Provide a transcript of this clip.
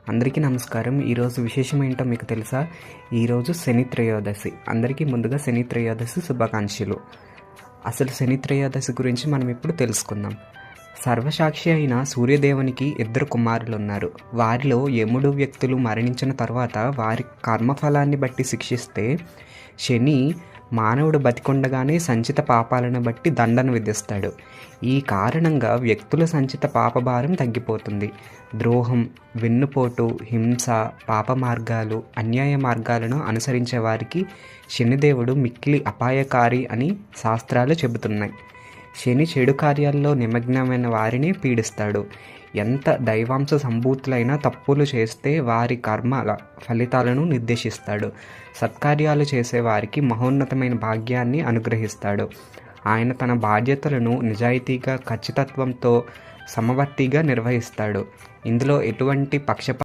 అందరికీ నమస్కారం. ఈరోజు విశేషం ఏంటో మీకు తెలుసా? ఈరోజు శని త్రయోదశి. అందరికీ ముందుగా శని త్రయోదశి శుభాకాంక్షలు. అసలు శని త్రయోదశి గురించి మనం ఇప్పుడు తెలుసుకుందాం. సర్వసాక్షి అయిన సూర్యదేవునికి 2 కుమారులు ఉన్నారు. వారిలో యముడు వ్యక్తులు మరణించిన తర్వాత వారి కర్మఫలాన్ని బట్టి శిక్షిస్తే, శని మానవుడు బతికొండగానే సంచిత పాపాలను బట్టి దండన విధిస్తాడు. ఈ కారణంగా వ్యక్తుల సంచిత పాపభారం తగ్గిపోతుంది. ద్రోహం, వెన్నుపోటు, హింస, పాప మార్గాలు, అన్యాయ మార్గాలను అనుసరించే వారికి శనిదేవుడు మిక్కిలి అపాయకారి అని శాస్త్రాలు చెబుతున్నాయి. శని చెడు కార్యాల్లో నిమగ్నమైన వారిని పీడిస్తాడు. ఎంత దైవాంశ సంభూతులైన తప్పులు చేస్తే వారి కర్మల ఫలితాలను నిర్దేశిస్తాడు. సత్కార్యాలు చేసే వారికి మహోన్నతమైన భాగ్యాన్ని అనుగ్రహిస్తాడు. ఆయన తన బాధ్యతలను నిజాయితీగా, ఖచ్చితత్వంతో, సమవర్తిగా నిర్వహిస్తాడు. ఇందులో ఎటువంటి పక్షపాతం